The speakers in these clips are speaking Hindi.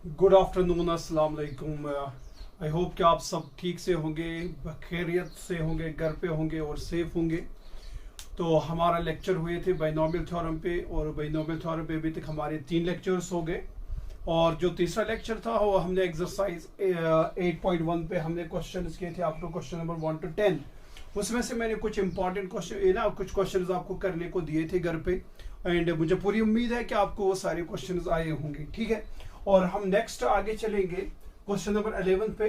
गुड आफ्टरनून, अस्सलाम वालेकुम। आई होप कि आप सब ठीक से होंगे, खैरियत से होंगे, घर पे होंगे और सेफ होंगे। तो हमारा लेक्चर हुए थे बाइनोमियल थ्योरम पे, और बाइनोमियल थ्योरम पे अभी तक हमारे 3 लेक्चर्स हो गए। और जो तीसरा लेक्चर था वो हमने एक्सरसाइज 8.1 पे हमने क्वेश्चन किए थे, up to question number 1 to 10। उसमें से मैंने कुछ इंपॉर्टेंट क्वेश्चन कुछ क्वेश्चंस आपको करने को दिए थे घर पे, एंड मुझे पूरी उम्मीद है कि आपको वो सारे क्वेश्चंस आए होंगे। ठीक है, और हम नेक्स्ट आगे चलेंगे क्वेश्चन नंबर 11 पे।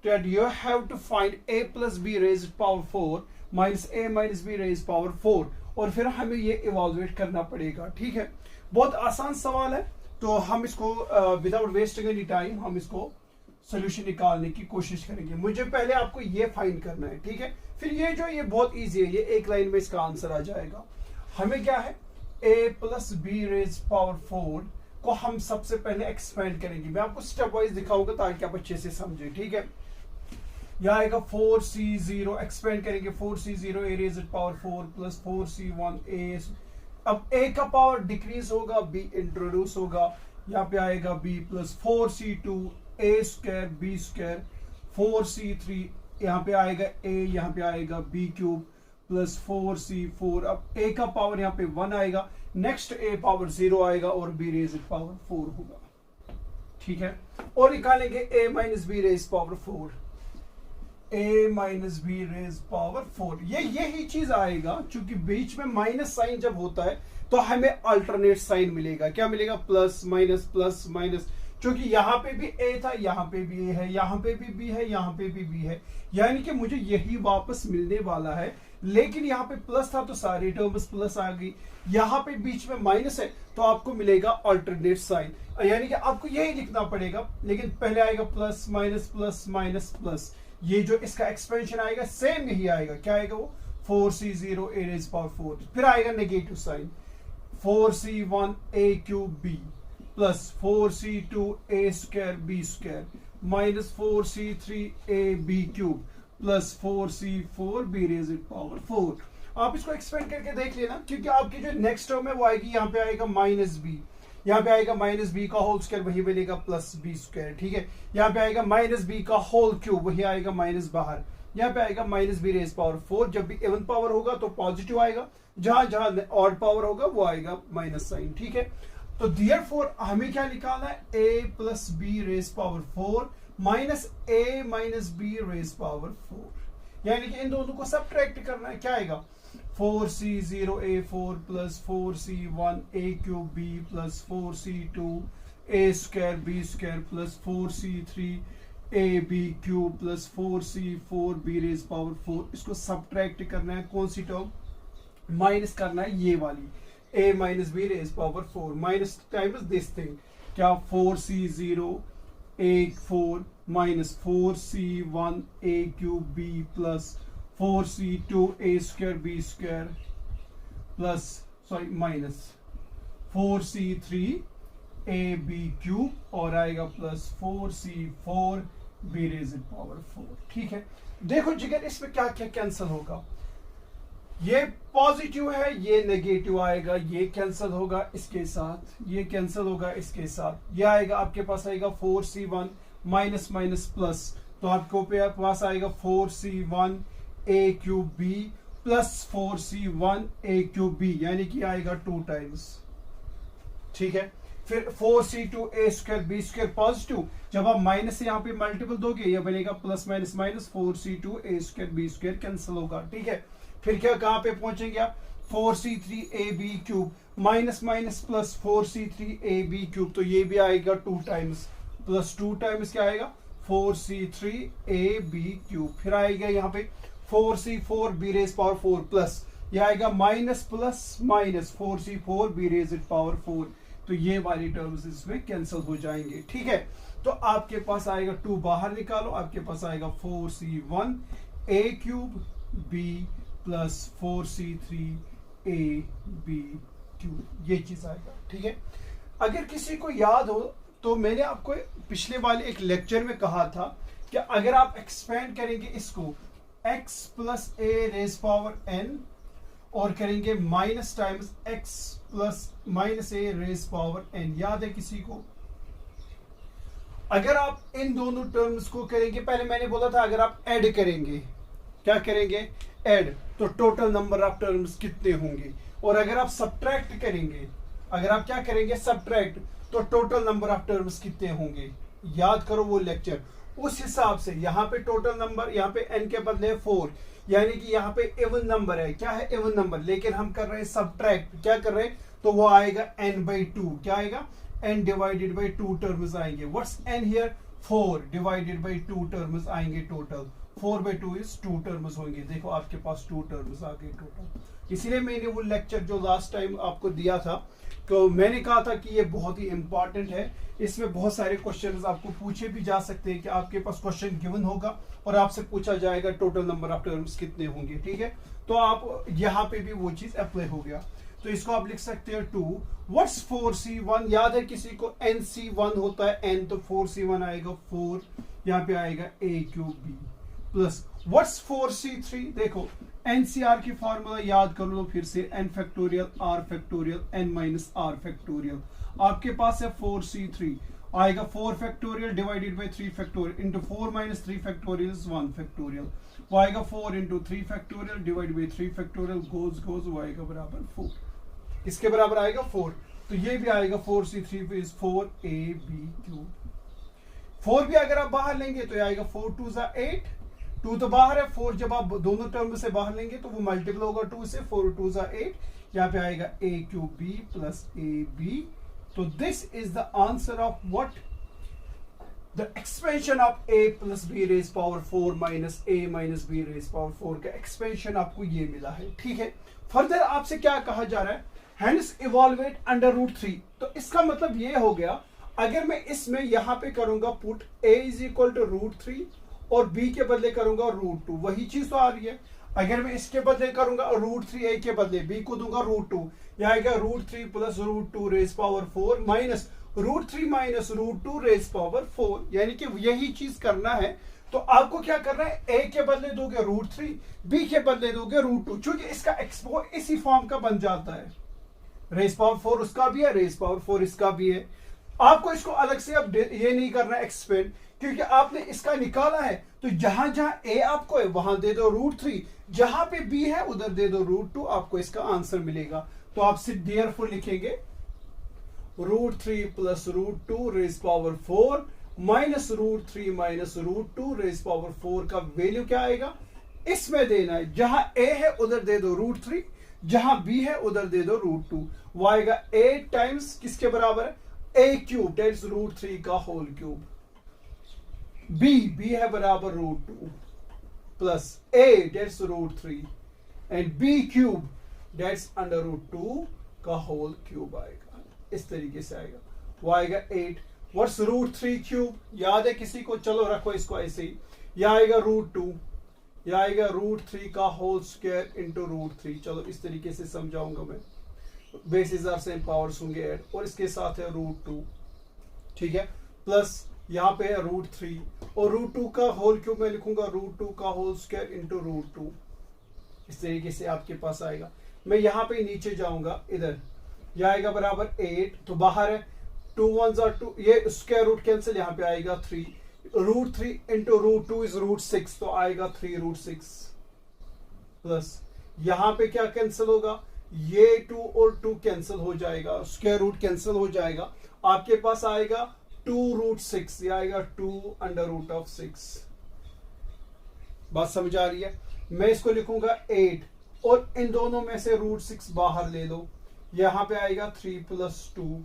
That you have to find a plus B raised power 4 minus a minus B raised power 4, और फिर हमें ये इवैल्यूएट करना पड़ेगा। ठीक है, बहुत आसान सवाल है, तो हम इसको विदाउट वेस्टिंग एनी टाइम हम इसको सोल्यूशन निकालने की कोशिश करेंगे। मुझे पहले आपको ये फाइंड करना है, ठीक है। फिर ये बहुत इजी है, ये एक लाइन में इसका आंसर आ जाएगा। हमें क्या है, a plus B raise power 4 को हम सबसे पहले एक्सपेंड करेंगे। मैं आपको स्टेप वाइज दिखाऊंगा ताकि आप अच्छे से समझे। ठीक है, यहाँ आएगा 4c0, एक्सपेंड करेंगे 4c0 a raise power 4 plus 4c1 a। अब a का पावर डिक्रीज होगा, b इंट्रोड्यूस होगा, यहाँ पे आएगा b plus 4c2 a square b square 4c3, यहाँ पे आएगा a, यहाँ पे आएगा b क्यूब प्लस 4c4। अब a का पावर यहाँ पे 1 आएगा, नेक्स्ट a पावर 0 आएगा और b रेज पावर 4 होगा। ठीक है, और निकालेंगे a minus B raise power 4, a minus B raise power 4। यही चीज आएगा, क्योंकि बीच में माइनस साइन जब होता है तो हमें अल्टरनेट साइन मिलेगा। क्या मिलेगा, प्लस माइनस। क्योंकि यहाँ पे भी a था, यहाँ पे भी a है, यहाँ पे भी b है, यहाँ पे भी b है, यानी कि मुझे यही वापस मिलने वाला है। लेकिन यहाँ पे प्लस था तो सारी टर्म्स प्लस आ गई, यहाँ पे बीच में माइनस है तो आपको मिलेगा अल्टरनेट साइन, यानी कि आपको यही लिखना पड़ेगा। लेकिन पहले आएगा प्लस माइनस प्लस, ये जो इसका एक्सपेंशन आएगा सेम यही आएगा। क्या आएगा वो, 4c0 a रेज पावर 4। फिर आएगा negative sign, 4c1 a cube b plus 4c2 a square b square minus 4c3 a b cube plus 4c4 b raise power 4। आप इसको एक्सपेंड करके देख लेना, क्योंकि आपकी जो नेक्स्ट टर्म है वो आएगी, यहाँ पे आएगा माइनस बी, यहाँ पे आएगा माइनस बी का होल स्क्वायर, वही बनेगा प्लस बी स्क्वायर। ठीक है, यहाँ पे आएगा माइनस बी का होल क्यूब, वही आएगा माइनस बाहर, यहाँ पे आएगा माइनस बी रेज पावर 4। जब भी इवन पावर होगा तो पॉजिटिव आएगा, जहां जहां ऑड पावर होगा वो आएगा माइनस साइन। ठीक है, तो देयरफॉर हमें क्या निकालना है, a plus B raise power 4 minus a minus B raise power 4, यानी कि इन दोनों को सब्ट्रैक्ट करना है। क्या आएगा, 4c0 a4 plus 4c1 a cube b plus 4c2 a square b square plus 4c3 a b cube plus 4c4 b raise power 4। इसको सब्ट्रैक्ट करना है, कौन सी टर्म, माइनस करना है ये वाली, a minus B raise power 4 minus times this thing. क्या, 4c0 a4 minus 4c1 a cube b plus 4c2 a square b square plus minus 4c3 a b cube और आएगा plus 4c4 b raise power 4। ठीक है, देखो जिगर इसमें क्या क्या कैंसिल होगा, ये पॉजिटिव है, ये नेगेटिव आएगा, ये कैंसिल होगा इसके साथ, ये कैंसिल होगा इसके साथ, ये आएगा आपके पास आएगा 4c1 माइनस माइनस प्लस, तो आपको पास आएगा 4c1 a cube b plus 4c1 a cube b, यानी कि आएगा 2 टाइम्स। ठीक है, फिर 4c2 a square b square positive, जब आप माइनस से यहाँ पे मल्टीपल दोगे ये बनेगा plus minus minus 4c2 a square b square cancel होगा। ठीक है, फिर क्या कहां पे पहुंचेंगे आप, 4c3 a b cube minus minus plus 4c3 a b cube, तो ये भी आएगा 2 टाइम्स, प्लस 2 टाइम्स क्या आएगा, 4c3 a b क्यूब। फिर आएगा यहाँ पे 4c4 b raise power 4 plus, ये आएगा minus plus minus 4c4 b raise power 4, तो ये वाली टर्म्स इसमें कैंसिल हो जाएंगे। ठीक है, तो आपके पास आएगा 2 बाहर निकालो, आपके पास आएगा 4c1 a cube b plus 4c3 a b cube, ये चीज आएगा। ठीक है, अगर किसी को याद हो तो मैंने आपको पिछले वाले एक लेक्चर में कहा था कि अगर आप एक्सपेंड करेंगे इसको x plus a raise power n और करेंगे minus times x plus minus a raise power n, याद है किसी को? अगर आप इन दोनों टर्म्स को करेंगे, पहले मैंने बोला था अगर आप ऐड करेंगे, क्या करेंगे, ऐड, तो टोटल नंबर ऑफ टर्म्स कितने होंगे, और अगर आप सब्ट्रैक्ट करेंगे, अगर आप क्या करेंगे, सब्ट्रैक्ट, तो टोटल नंबर ऑफ टर्म्स कितने होंगे। याद करो वो लेक्चर, उस हिसाब से यहाँ पे टोटल नंबर, यहाँ पे n के बदले 4, यानी कि यहाँ पे इवन नंबर है, क्या है, इवन नंबर, लेकिन हम कर रहे हैं सब्ट्रैक्ट, क्या कर रहे हैं, तो वो आएगा n/2, क्या आएगा, n डिवाइडेड बाई 2 टर्म्स आएंगे। What's n here, 4 divided by 2 terms आएंगे टोटल, 4/2 इज 2 टर्म्स होंगे। देखो आपके पास 2 टर्म्स आ गए टोटल। इसीलिए मैंने वो लेक्चर जो लास्ट टाइम आपको दिया था, तो मैंने कहा था कि ये बहुत ही इंपॉर्टेंट है, इसमें बहुत सारे क्वेश्चंस आपको पूछे भी जा सकते हैं, कि आपके पास क्वेश्चन गिवन होगा और आपसे पूछा जाएगा टोटल नंबर ऑफ टर्म्स कितने होंगे, ठीक है। तो आप यहाँ पे भी वो चीज अप्लाई हो गया, तो इसको आप लिख सकते हैं 2। व्हाट्स 4c1, याद है किसी को, nc1 होता है n, तो 4c1 आएगा 4, यहाँ पे आएगा a³ प्लस व्हाट्स 4c3, देखो NCR की फॉर्मूला याद कर लो फिर से, n factorial r factorial n minus r factorial. आपके पास है 4c3 आएगा 4 factorial divided by 3 factorial into 4 minus 3 factorial is 1 factorial, वो आएगा 4 into 3 factorial divide by 3 factorial, goes वो आएगा बराबर 4, इसके बराबर आएगा 4, तो ये भी आएगा 4c3 इज 4ab³। 4 भी अगर आप बाहर लेंगे तो ये आएगा 4 2 ज़ा 8, 2 तो बाहर है, 4 जब आप दोनों टर्म से बाहर लेंगे तो वो मल्टीपल होगा 2 से, 4 2 ज़ा 8, यहाँ पे आएगा a³ प्लस ab। तो this is the answer of what, the expansion of a plus b raise power 4 minus a minus b raise power 4 का एक्सपेंशन आपको ये मिला है, ठीक है। फर्दर आपसे क्या कहा जा रहा है, हेंस इवॉल्वेट √3, तो इसका मतलब ये हो गया, अगर मैं इसमें यहां पे करूंगा put a is equal to √3 और b के बदले करूंगा √2, वही चीज तो आ रही है। अगर मैं इसके बदले करूंगा √3 a के बदले b को दूंगा √2, यह आएगा √3 plus √2 raise power 4 minus √3 minus √2 raise power 4, यानी कि यही चीज करना है। तो आपको क्या करना है, a के बदले दोगे √3, b के बदले दोगे √2, क्योंकि इसका एक्सपो इसी फॉर्म का बन जाता है, रेज पावर 4 उसका भी है, रेज पावर 4 इसका भी है। आपको इसको अलग से अब ये नहीं करना एक्सपेंड, क्योंकि आपने इसका निकाला है, तो जहां जहां a आपको है वहां दे दो √3, जहां पे b है उधर दे दो √2, आपको इसका आंसर मिलेगा। तो आप सिर्फ देयरफॉर लिखेंगे √3 plus √2 raise power 4 minus √3 minus √2 raise power 4 का वैल्यू क्या आएगा, इसमें देना है, जहां a है उधर दे दो √3, जहां b है उधर दे दो √2, वो आएगा 8 टाइम्स किसके बराबर है, a³ दैट्स √3 का होल क्यूब, b है बराबर √2 plus a that's √3 and b³ that's √2 का होल क्यूब आएगा, इस तरीके से आएगा, वो आएगा 8। व्हाट्स √3³, याद है किसी को, चलो रखो इसको ऐसे ही, यह आएगा √2, यह आएगा √3 का होल स्क्वायर इंटू √3, चलो इस तरीके से समझाऊंगा मैं, बेसिस आर सेम, पावर्स होंगे ऐड, और इसके साथ है √2, ठीक है, प्लस यहाँ पे है √3 और √2 का होल क्यूब मैं लिखूंगा √2 का होल स्क्वायर इंटू √2, इस तरीके से आपके पास आएगा। मैं यहाँ पे नीचे जाऊंगा, इधर यह आएगा बराबर 8, तो बाहर है 2 1 are 2, ये स्क्वायर रूट कैंसिल, यहाँ पे आएगा 3, √3 इंटू √2 इज √6, तो आएगा 3√6 प्लस यहाँ पे क्या कैंसिल होगा, ये 2 और 2 कैंसिल हो जाएगा, स्क्वायर रूट कैंसिल हो जाएगा, आपके पास आएगा 2√6, ये आएगा 2√6। बात समझ आ रही है, मैं इसको लिखूंगा 8 और इन दोनों में से √6 बाहर ले लो, यहां पे आएगा 3 + 2,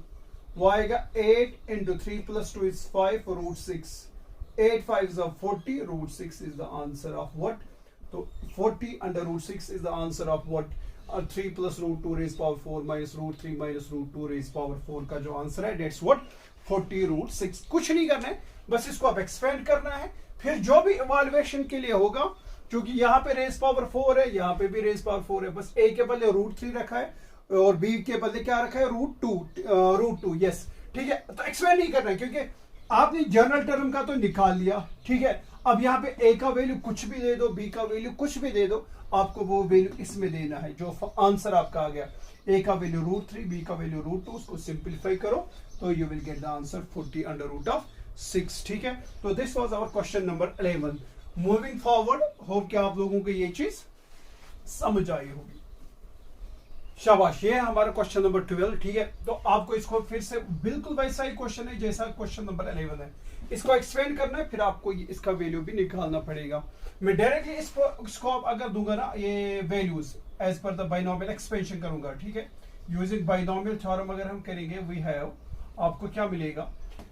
वो आएगा 8 into 3 + 2 is 5 √6, 8 5 is 40, √6 is the answer of what, तो 40 under √6 is the answer of what, 3 plus √2 raised power 4 minus √3 minus √2 raised power 4 का जो आंसर है that's what 40√6। कुछ नहीं करना है, बस इसको आप एक्सपेंड करना है, फिर जो भी इवैल्यूएशन के लिए होगा, क्योंकि यहाँ पे रेज पावर 4 है, यहाँ पे भी रेज पावर 4 है, बस a के बदले √3 रखा है और b के बदले क्या रखा है, √2 यस, ठीक है। तो एक्सपेंड नहीं करना है, क्योंकि आपने जनरल टर्म का तो निकाल लिया, ठीक है। अब यहाँ पे a का वैल्यू कुछ भी दे दो, b का वैल्यू कुछ भी दे दो, आपको वो वैल्यू इसमें देना है जो आंसर आपका आ गया, a का वैल्यू √3, b का वैल्यू √2, उसको सिंप्लीफाई करो तो you will get the answer 40 √6। 6। ठीक है, तो this was our question number 11। Moving forward, hope कि आप लोगों को ये चीज समझ आई होगी। शाबाश, ये है हमारा क्वेश्चन नंबर 12। ठीक है, तो आपको इसको फिर से बिल्कुल वैसा ही क्वेश्चन है जैसा क्वेश्चन नंबर 11 है, इसको एक्सपेंड करना है, फिर आपको इसका वैल्यू भी निकालना पड़ेगा। मैं डायरेक्टली इसको अगर दूंगा ना, ये values as per the binomial expansion करूंगा। ठीक है, यूजिंग बाइनोमियल थ्योरम अगर हम करेंगे, वी हैव, आपको क्या मिलेगा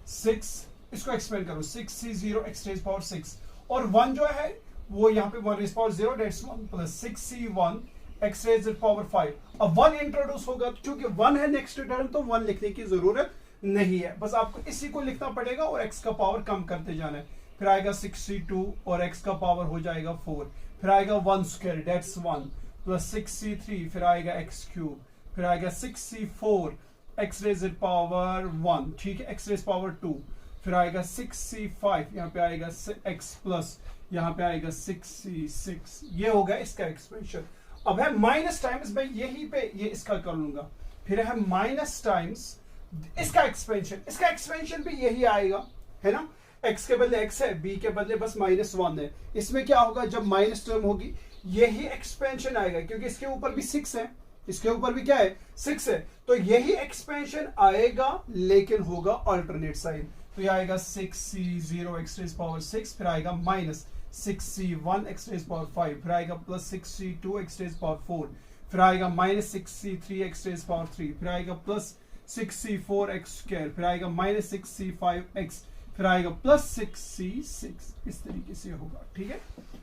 6, इसको एक्सपेंड करो 6c0 x रेज पावर 6, और 1 जो है वो यहाँ पे 1 raise power 0, that's 1 plus 6c1 x raise power 5। अब 1 इंट्रोड्यूस होगा, क्योंकि 1 है नेक्स्ट टर्म, तो 1 लिखने की जरूरत नहीं है, बस आपको इसी को लिखना पड़ेगा और x का पावर कम करते जाना है। फिर आएगा 62 और x का पावर हो जाएगा 4, फिर आएगा 1 स्क्वायर, दैट्स 1 प्लस 6c3, फिर आएगा x क्यूब, फिर आएगा 6c4 x रेज पावर 1, ठीक है, x रेज पावर 2, फिर आएगा 6c5, यहाँ पे आएगा x प्लस, यहाँ पे आएगा 6c6। ये होगा इसका एक्सपेंशन। अब है माइनस टाइम्स, मैं यहीं पे ये इसका कर लूंगा, फिर है माइनस टाइम्स इसका एक्सपेंशन। इसका एक्सपेंशन भी यही आएगा, है ना, x के बदले x है, b के बदले बस -1 है। इसमें क्या होगा, जब माइनस टर्म होगी यही एक्सपेंशन आएगा, क्योंकि इसके ऊपर भी 6 है, इसके ऊपर भी क्या है 6 है, तो यही एक्सपेंशन आएगा, लेकिन होगा अल्टरनेट साइन। तो ये आएगा 6c0 x रेज पावर 6, फिर आएगा minus 6c1 x raise power 5, फिर आएगा plus 6c2 x raise power 4, फिर आएगा minus 6c3 x raise power 3, फिर आएगा प्लस 6c4 x स्क्वायर, फिर आएगा माइनस 6c5 x, फिर आएगा प्लस 6c6। इस तरीके से होगा। ठीक है,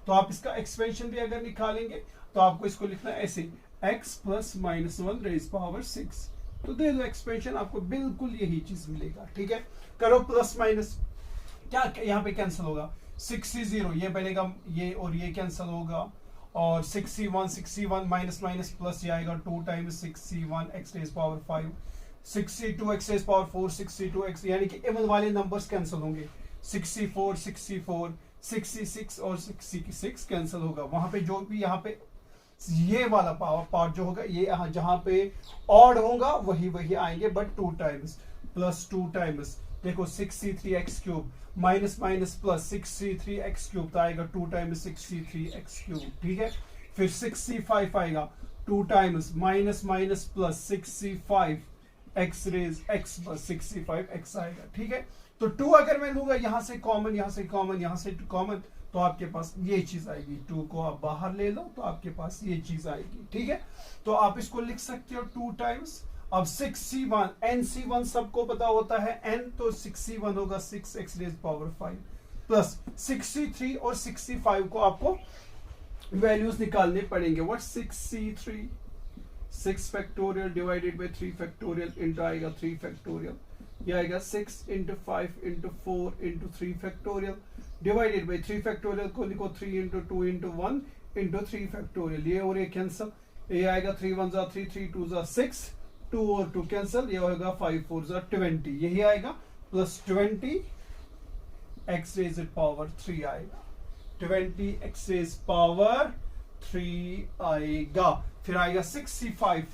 तो आप इसका एक्सपेंशन भी अगर निकालेंगे तो आपको इसको लिखना है ऐसे, x प्लस -1 रेज पावर 6, तो दे दो एक्सपेंशन, आपको बिल्कुल यही चीज मिलेगा। ठीक है, करो प्लस माइनस, क्या यहाँ पे कैंसिल होगा, 6c0 ये बनेगा, ये और ये कैंसिल होगा, और 6c1 माइनस माइनस प्लस, ये आएगा 2 times 6c1 x raise power 5, 6c2 x raise power 4, 6c2 x, यानी कि इवन वाले नंबर्स कैंसिल होंगे, 6c4 6c6 और 6c6 कैंसिल होगा। वहां पे जो भी यहाँ पे ये वाला पार्ट जो होगा, ये यहाँ जहां पे ऑड होगा वही आएंगे, बट 2 टाइम्स प्लस 2 टाइम्स, देखो 6c3 x cube minus minus plus 6c3 x cube, तो आएगा 2 टाइम्स 6c3 x क्यूब। ठीक है, फिर 6c5 आएगा 2 times minus minus plus 6c5 x raise x plus 6c5 x आएगा। ठीक है, तो 2 अगर मैं लूंगा यहाँ से कॉमन, यहाँ से कॉमन, यहाँ से कॉमन, तो आपके पास ये चीज आएगी। 2 को आप बाहर ले लो तो आपके पास ये चीज आएगी। ठीक है, तो आप इसको लिख सकते हो 2 टाइम्स। अब 6c1 nc1 सबको पता होता है n, तो 6c1 होगा 6x raise power 5 plus 6c3 और 6c5 को आपको वैल्यूज निकालने पड़ेंगे। What 6c3, 6 factorial divided by 3 factorial into आएगा 3 फैक्टोरियल, ये आएगा 6 into 5 into 4 into 3 factorial divided by 3 factorial को लिखो 3 इंटू 2 इंटू 1 इंटू 3 फैक्टोरियल, ये और ये कैंसिल, ये आएगा 3 1 जा 3 3 2 जा 6, 2 और 2 कैंसिल, ये होगा 5 4 जा 20, यही आएगा प्लस 20 x रेज पावर 3 आएगा, 20 x रेज पावर 3 आएगा। फिर आएगा 6c5,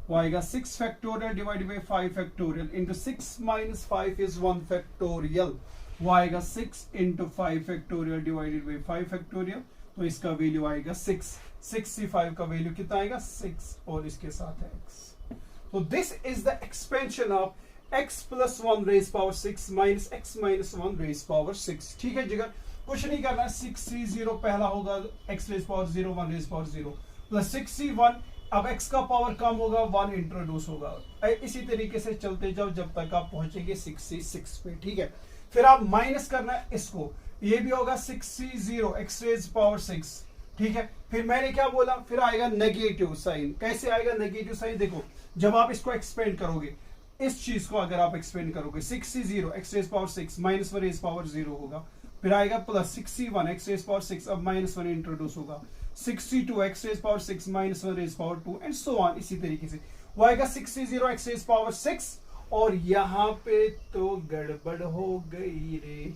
वो आएगा 6 factorial divided by 5 factorial into 6 minus 5 is 1 factorial, वो आएगा 6 into 5 factorial divided by 5 factorial, तो इसका वैल्यू आएगा 6। 6c5 का वैल्यू कितना आएगा 6, और इसके साथ है x। तो this is the expansion of x plus 1 raise power 6 minus x minus 1 raise power 6। ठीक है जिगर, कुछ नहीं करना, 6c0 पहला होगा x raise power 0 1 raise power 0 plus 6c1, अब x का पावर कम होगा 1 इंट्रोड्यूस होगा। इसी तरीके से चलते जाओ जब तक आप पहुंचेंगे 6c6 पे। ठीक है, फिर आप माइनस करना है इसको, ये भी होगा 6c0 x रेज पावर 6। ठीक है, फिर मैंने क्या बोला, फिर आएगा नेगेटिव साइन। कैसे आएगा नेगेटिव साइन, देखो जब आप इसको एक्सपेंड करोगे, इस चीज को अगर आप एक्सपेंड करोगे 6c0 x raise power 6 minus 1 raise power 0 होगा, फिर आएगा plus 6c1 x raise power 6, अब माइनस 1 इंट्रोड्यूस होगा, 6c2 x raise power 6 minus 1 raise power 2 and so on. इसी तरीके से वो आएगा 6c0 x रेज पावर 6, और यहाँ पे तो गड़बड़ हो गई रे,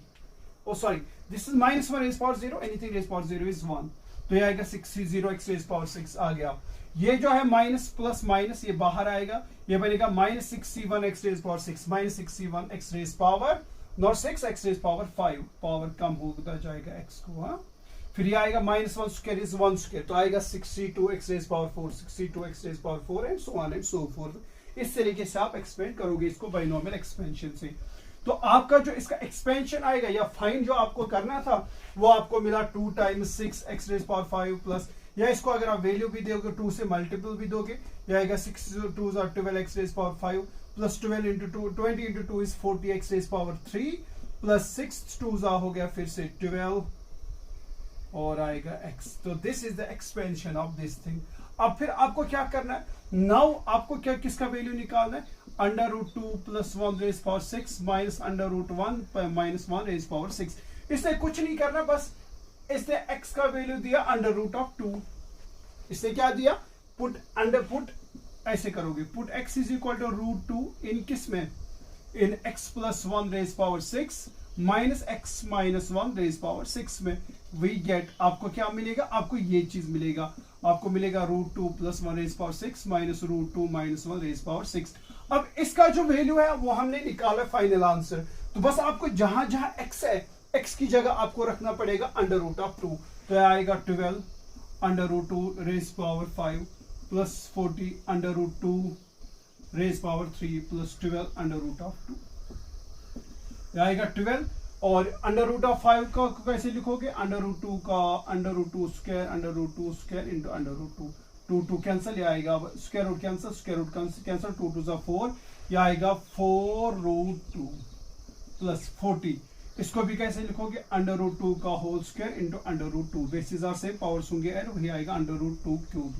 oh sorry, this is minus 1 raise power 0, anything raise power 0 is 1, तो ये आएगा 6c0 x रेज पावर 6 आ गया। ये जो है माइनस प्लस माइनस ये बाहर आएगा, ये बनेगा minus 6c1 x raise power 6 minus 6c1 x raise power not 6 x raise power 5, power कम होता जाएगा x को। हाँ, फिर ये आएगा -1 स्क्वायर इज 1 स्क्वायर, तो आएगा 62 x raise power 4, 62 x raise power 4 and so on and so forth. इस तरीके से आप एक्सपेंड करोगे इसको बाइनोमियल एक्सपेंशन से। तो आपका जो इसका एक्सपेंशन आएगा या फाइन जो आपको करना था वो आपको मिला 2 times 6 x raise power 5 plus, या इसको अगर आप वैल्यू भी दोगे 2 से मल्टीपल भी दोगे, यह आएगा 6 2 12 x raise power 5 plus 12 into 2, 20 into 2 is 40 x raise power 3 plus 6 2 हो गया फिर से 12 और आएगा x। तो this is the expansion of this thing. अब फिर आपको क्या करना है, नाउ आपको क्या किसका वैल्यू निकालना है, √2 plus 1 raise power 6 minus √1 minus 1 raise power 6। इसने कुछ नहीं करना, बस इसने x का वैल्यू दिया √2। इसने क्या दिया, पुट ऐसे करोगे, put x is equal to √2 in किस में, in x plus 1 raise power 6 minus x minus 1 raise power 6 में। वी गेट, आपको क्या मिलेगा, आपको ये चीज मिलेगा, आपको मिलेगा √2 plus 1 raise power 6 minus √2 minus 1 raise power 6। अब इसका जो वैल्यू है वो हमने निकाला फाइनल आंसर। तो बस आपको जहां जहां x है, x की जगह आपको रखना पड़ेगा √2। तो आएगा 12 √2 raise power 5 plus 40 √2 raise power 3 plus 12 √2 आएगा 12। और √5 का कैसे लिखोगे, √2 का √2 स्क्वायर इंटू √2, 2 कैंसिल, ये आएगा स्क्वायर रूट कैंसिल 2 2 जा 4, ये आएगा 4√2 प्लस 40। इसको भी कैसे लिखोगे, √2 का whole square into √2, bases are same, powers होंगे एड, वही आएगा √2 क्यूब,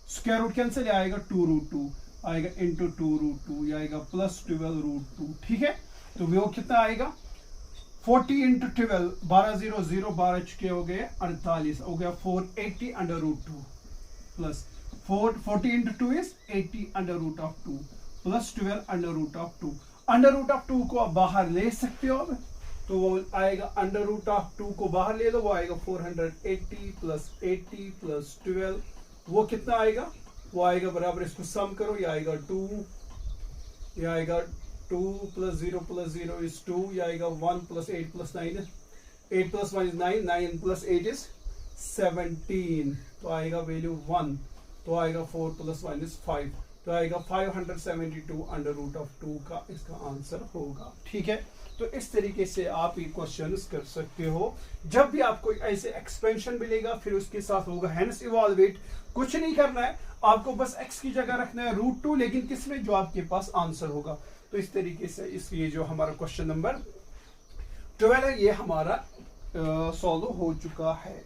स्क्वायर रूट कैंसिल, ये आएगा 2√2 आएगा इंटू 2√2, ये आएगा प्लस 12√2। ठीक है, तो वो कितना आएगा, 40 इंटू 12, 12 0 0 12 चुके हो गए 48, हो गया 480 √2 प्लस 40 इंटू 2 इज 80 √2 प्लस 12 √2। √2 को आप बाहर ले सकते हो, तो वो आएगा √2 को बाहर ले लो, वो आएगा 480 प्लस 80 प्लस 12, वो कितना आएगा, वो आएगा बराबर, इसको सम करो, ये आएगा 2, ये आएगा 2 प्लस 0 इज 2, ये आएगा 1 plus 8 plus 9, 8 plus 1 is 9, 9 plus 8 is 17, तो आएगा वैल्यू 1, तो आएगा 4 प्लस 1 इज 5, तो आएगा 572 √2 का इसका आंसर होगा। ठीक है, तो इस तरीके से आप ये क्वेश्चंस कर सकते हो। जब भी आपको ऐसे एक्सपेंशन मिलेगा फिर उसके साथ होगा हेंस इवॉल्वेट, कुछ नहीं करना है आपको, बस x की जगह रखना है √2, लेकिन किसमें, जो आपके पास आंसर होगा। तो इस तरीके से ये जो हमारा क्वेश्चन नंबर 12 है ये हमारा सॉल्व हो चुका है।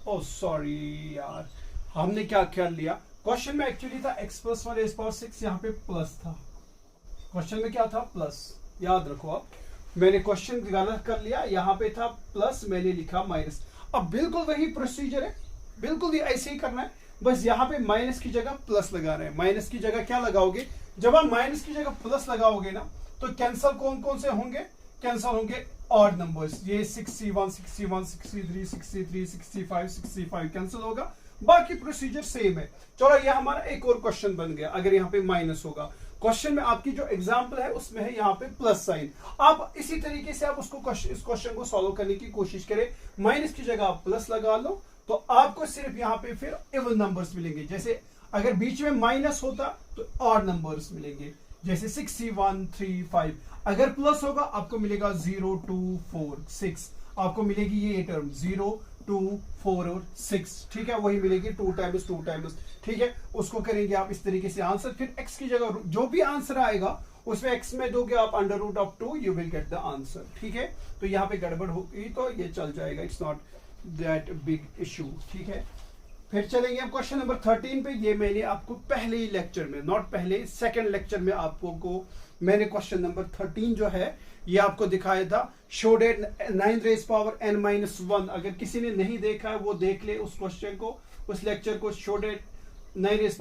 ओह सॉरी यार, हमने क्या कर लिया, क्वेश्चन में एक्चुअली था x प्लस 1 रेज पावर 6, यहाँ पे प्लस था, क्वेश्चन में क्या था, प्लस, याद रखो आप, मैंने क्वेश्चन गलत कर लिया, यहाँ पे था प्लस, मैंने लिखा माइनस। अब बिल्कुल वही प्रोसीजर है, बिल्कुल ही ऐसे ही करना है, बस यहाँ पे माइनस की जगह प्लस लगा रहे हैं। माइनस की जगह क्या लगाओगे, जब आप माइनस की जगह प्लस लगाओगे ना, तो कैंसल कौन कौन से होंगे, कैंसल होंगे ऑड नंबर्स, ये 61 61 63 63 65 65 कैंसिल होगा, बाकी प्रोसीजर सेम है। चलो ये हमारा एक और क्वेश्चन बन गया, अगर यहाँ पे माइनस होगा, क्वेश्चन में आपकी जो एग्जांपल है उसमें है यहाँ पे प्लस साइन, आप इसी तरीके से आप उसको इस क्वेश्चन को सॉल्व करने की कोशिश करें, माइनस की जगह आप प्लस लगा लो, तो आपको सिर्फ यहाँ पे फिर इवन नंबर्स मिलेंगे। जैसे अगर बीच में माइनस होता तो ऑड नंबर्स मिलेंगे, जैसे 61 3 5, अगर प्लस होगा आपको मिलेगा 0 2 4 6, आपको मिलेगी ये टर्म 0 2 4 और 6, ठीक है, वही मिलेगी 2 टाइम्स 2 टाइम्स, ठीक है, उसको करेंगे आप इस तरीके से आंसर। फिर x की जगह जो भी आंसर आएगा उसमें x में दोगे आप √2, you will get the answer. ठीक है, तो यहाँ पे गड़बड़ होगी तो ये चल जाएगा, it's not that big issue. ठीक है, फिर चलेंगे हम क्वेश्चन नंबर 13 पे। ये मैंने आपको पहले ही लेक्चर में, नॉट पहले, सेकंड लेक्चर में आपको मैंने क्वेश्चन नंबर 13 जो है ये आपको दिखाया था, showed that 9 raise power n-1। अगर किसी ने नहीं देखा है वो देख ले उस क्वेश्चन को, उस लेक्चर को, showed that 9 raise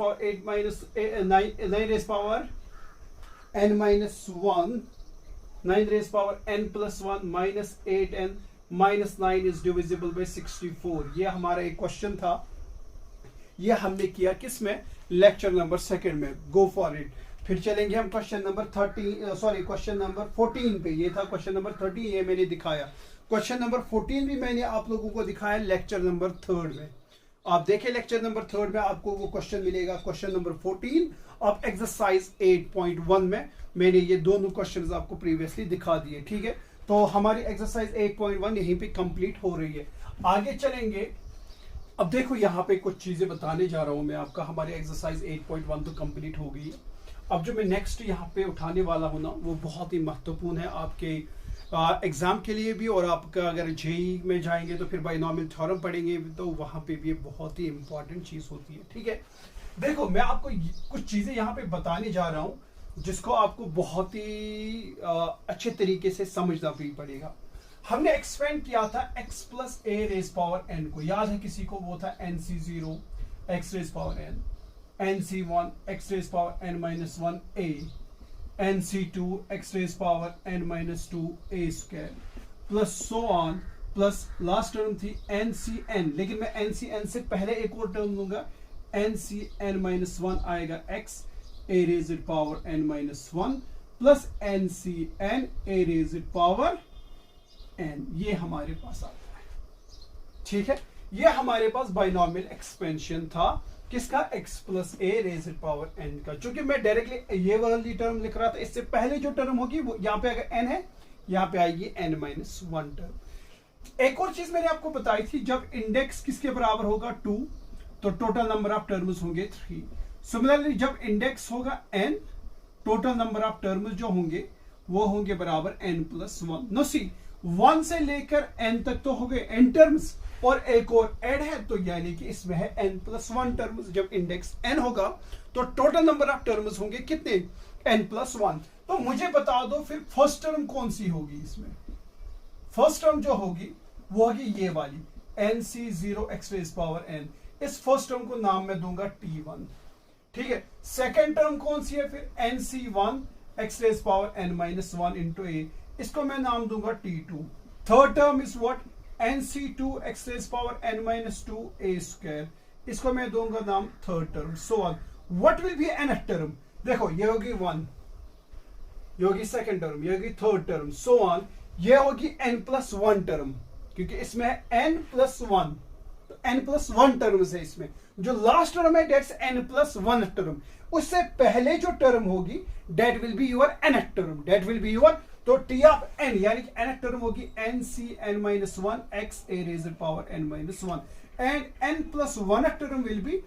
power n-1 9 raise power n plus 1 minus 8n minus 9 is divisible by 64। ये हमारा एक क्वेश्चन था, ये हमने किया किस में, लेक्चर नंबर 2 में। Go for it. फिर चलेंगे हम क्वेश्चन नंबर 14 पे। ये था क्वेश्चन नंबर 13, ये मैंने दिखाया। क्वेश्चन नंबर 14 भी मैंने आप लोगों को दिखाया लेक्चर नंबर 3 में। आप देखें लेक्चर नंबर 3 में आपको वो क्वेश्चन मिलेगा, क्वेश्चन नंबर 14 ऑफ एक्सरसाइज 8.1 में मैंने ये दोनों क्वेश्चंस आपको प्रीवियसली दिखा दिए। ठीक है, तो हमारी एक्सरसाइज 8.1 यहीं पे कंप्लीट हो रही है। आगे चलेंगे। अब देखो यहाँ पे कुछ चीजें बताने जा रहा हूं मैं आपका। हमारी एक्सरसाइज 8.1 तो कंप्लीट हो गई है। अब जो मैं नेक्स्ट यहाँ पे उठाने वाला हूँ ना, वो बहुत ही महत्वपूर्ण है आपके एग्जाम के लिए भी, और आपका अगर जेई में जाएंगे तो फिर बाइनोमियल थ्योरम पढ़ेंगे तो वहां पे भी बहुत ही इंपॉर्टेंट चीज होती है। ठीक है, देखो मैं आपको कुछ चीजें यहाँ पे बताने जा रहा हूँ जिसको आपको बहुत ही अच्छे तरीके से समझना भी पड़ेगा। हमने एक्सपेंड किया था x प्लस ए रेज पावर n को, याद है किसी को? वो था nc0 x raise power n, nc1 x raise power n minus 1 a, nc2 x raise power n minus 2 a square plus so on, plus last term थी ncn, लेकिन मैं ncn से पहले एक और टर्म लूंगा, ncn माइनस 1 आएगा x a raise power n minus 1 plus ncn a raise power n। ये हमारे पास आता है। ठीक है, ये हमारे पास बाइनोमियल एक्सपेंशन था किसका? x प्लस ए रेज पावर n का। चूंकि मैं डायरेक्टली ये वाली टर्म लिख रहा था, इससे पहले जो टर्म होगी वो यहाँ पे अगर n है, यहाँ पे आएगी n माइनस 1 टर्म। एक और चीज मैंने आपको बताई थी, जब इंडेक्स किसके बराबर होगा 2 तो टोटल नंबर ऑफ टर्म्स होंगे 3। सिमिलरली जब इंडेक्स होगा n, total number of terms जो होंगे वो होंगे बराबर n प्लस 1। नो सी 1 से लेकर n तक तो हो गए n टर्म्स, और एक और ऐड है तो यानी कि इसमें है n प्लस 1 टर्म्स। जब इंडेक्स n होगा तो टोटल नंबर ऑफ टर्म्स होंगे कितने? n plus 1। तो मुझे बता दो फिर फर्स्ट टर्म कौन सी होगी इसमें? फर्स्ट टर्म जो होगी वो होगी ये वाली nc0 x raise power n। इस फर्स्ट टर्म को नाम मैं दूंगा t1। ठीक है, सेकेंड टर्म कौन सी है फिर? nc1 x raise power n minus 1 into a, इसको मैं नाम दूंगा t2। Third term is what? nc2 x raise power n minus 2 a square, इसको मैं दूंगा नाम third term. So on. What will be nth term? देखो ये होगी 1, ये होगी सेकेंड टर्म, ये होगी थर्ड टर्म, सो ऑन। ये होगी n प्लस 1 टर्म, क्योंकि इसमें है n प्लस 1, तो n प्लस 1 टर्म है इसमें। जो लास्ट टर्म है डेट्स n प्लस 1 टर्म। उससे पहले जो टर्म होगी that will be your nth term, that will be your, तो t ऑफ n यानी कि nth टर्म होगी ncn minus 1 x a raise power n minus 1, and n plus 1 term will be